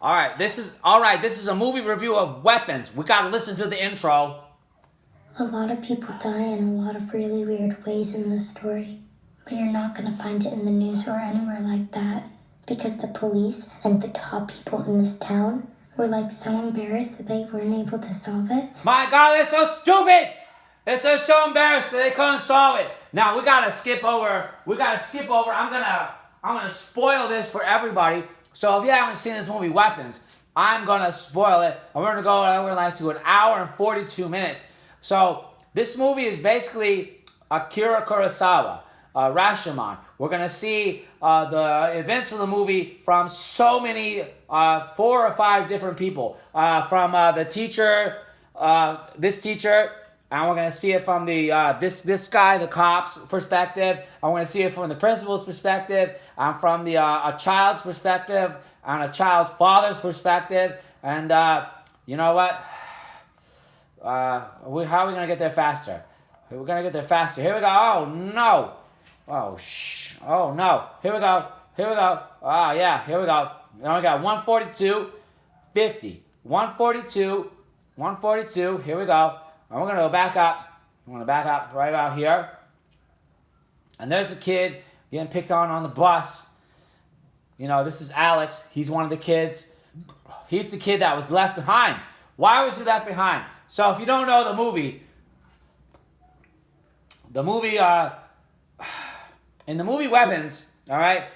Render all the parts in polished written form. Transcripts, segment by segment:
All right, this is a movie review of Weapons. We gotta listen to the intro. A lot of people die in a lot of really weird ways in this story. But you're not gonna find it in the news or anywhere like that. Because the police and the top people in this town were like so embarrassed that they weren't able to solve it. My God, they're so stupid! They're so embarrassed that they couldn't solve it. Now we gotta skip over. I'm gonna spoil this for everybody. So if you haven't seen this movie, Weapons, I'm gonna spoil it. And we're gonna go over like to an hour and 42 minutes. So this movie is basically Akira Kurosawa, Rashomon. We're gonna see the events of the movie from so many, 4 or 5 different people. From the teacher, this teacher. And we're gonna see it from the this guy, the cop's perspective. And we're gonna see it from the principal's perspective, and from the a child's perspective, and a child's father's perspective. And you know what? How are we gonna get there faster? We're gonna get there faster. Here we go. Oh no! Oh no! Here we go. Oh yeah, here we go. Now we got 142, 50, 142, 142. Here we go. And we're going to go back up. I'm going to back up right about here. And there's a kid getting picked on the bus. You know, this is Alex. He's one of the kids. He's the kid that was left behind. Why was he left behind? So if you don't know the movie, in the movie Weapons, all right,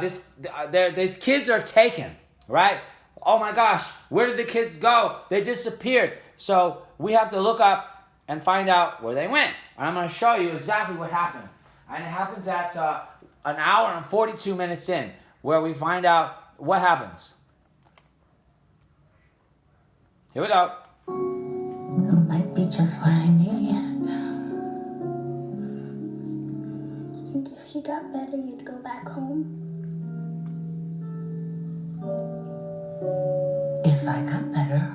these kids are taken, right? Oh my gosh, where did the kids go? They disappeared. So we have to look up and find out where they went. And I'm going to show you exactly what happened. And it happens at an hour and 42 minutes in, where we find out what happens. Here we go. It might be just what I need. You think if you got better, you'd go back home? If I got better,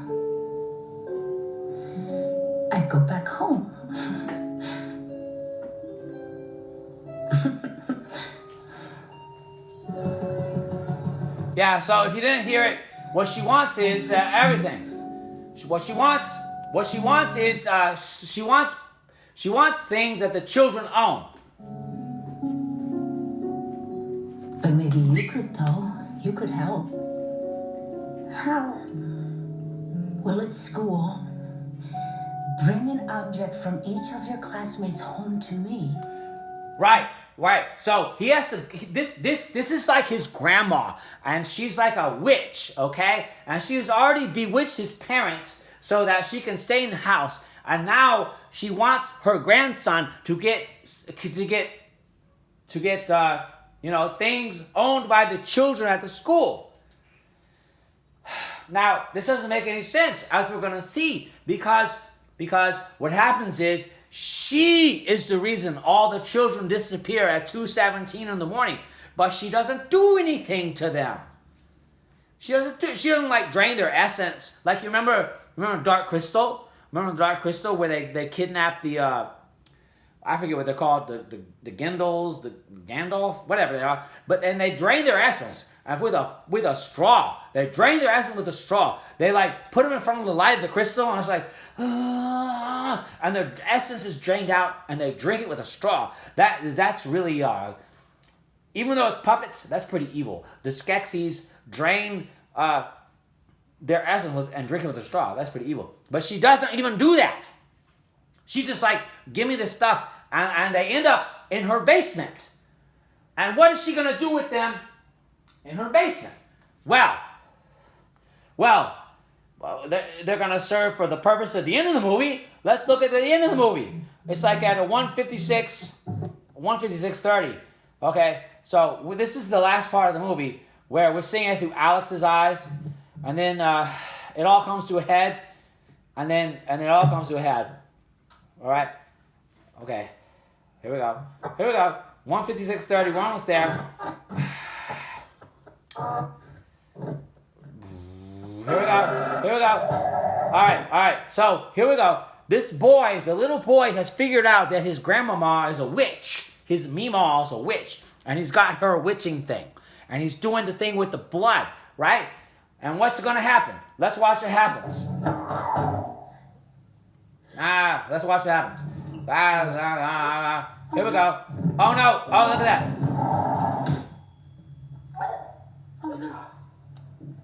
I'd go back home. Yeah, so if you didn't hear it, what she wants is everything. What she wants is she wants things that the children own. But maybe you could, though. You could help. How? Well, at school, bring an object from each of your classmates home to me. Right. So he has to. This is like his grandma, and she's like a witch, okay? And she's already bewitched his parents so that she can stay in the house. And now she wants her grandson to get things owned by the children at the school. Now, this doesn't make any sense, as we're gonna see, because what happens is she is the reason all the children disappear at 2:17 in the morning, but she doesn't do anything to them. She doesn't like drain their essence. Like you remember Dark Crystal? Remember Dark Crystal where they kidnapped the I forget what they're called, the Gendals, the Gandalf, whatever they are. But then they drain their essence with a straw. They drain their essence with a straw. They like put them in front of the light of the crystal, and it's like, and their essence is drained out, and they drink it with a straw. That's really even though it's puppets, that's pretty evil. The Skeksis drain their essence and drink it with a straw. That's pretty evil. But she doesn't even do that. She's just like, give me this stuff. And they end up in her basement. And what is she going to do with them in her basement? Well, they're going to serve for the purpose of the end of the movie. Let's look at the end of the movie. It's like at a 156:30. Okay, so this is the last part of the movie where we're seeing it through Alex's eyes. And then it all comes to a head. And then it all comes to a head. All right. Okay. Here we go. 156:30. We're almost there. Here we go. All right. So here we go. This boy, the little boy, has figured out that his grandmama is a witch. His Meemaw is a witch. And he's got her witching thing. And he's doing the thing with the blood, right? And what's going to happen? Let's watch what happens. Let's watch what happens. Here we go. Oh no! Oh, look at that.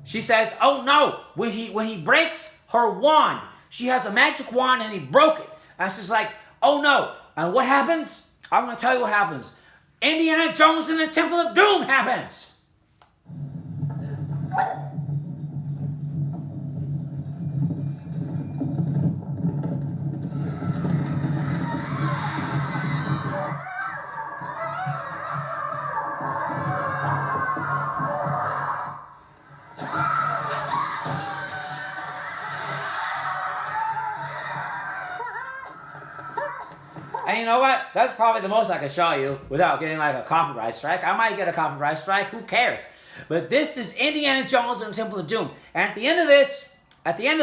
She says, "Oh no!" When he breaks her wand, she has a magic wand and he broke it. And she's like, "Oh no!" And what happens? I'm going to tell you what happens. Indiana Jones and the Temple of Doom happens. And you know what? That's probably the most I can show you without getting like a copyright strike. I might get a copyright strike. Who cares? But this is Indiana Jones and the Temple of Doom. And at the end of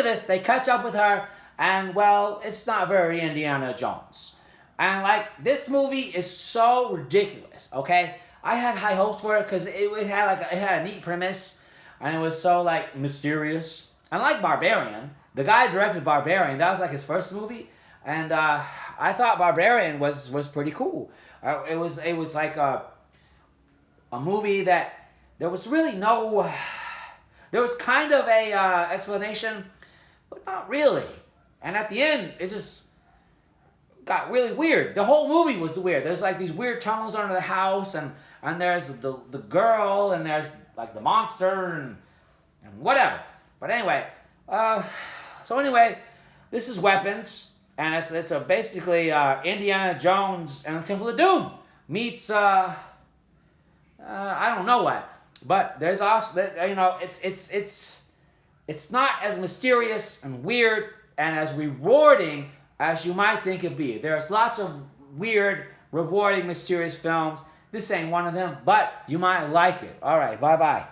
this, they catch up with her, and well, it's not very Indiana Jones. And like this movie is so ridiculous. Okay, I had high hopes for it because it had a neat premise, and it was so like mysterious. And like Barbarian, the guy who directed Barbarian, that was like his first movie, and I thought Barbarian was pretty cool. It was like a movie that there was really no, there was kind of a explanation, but not really. And at the end, it just got really weird. The whole movie was weird. There's like these weird tunnels under the house, and there's the girl, and there's like the monster, and whatever. But anyway, this is Weapons, and it's basically Indiana Jones and the Temple of Doom meets I don't know what. But there's also, it's not as mysterious and weird and as rewarding as you might think it'd be. There's lots of weird, rewarding, mysterious films. This ain't one of them, but you might like it. All right, bye-bye.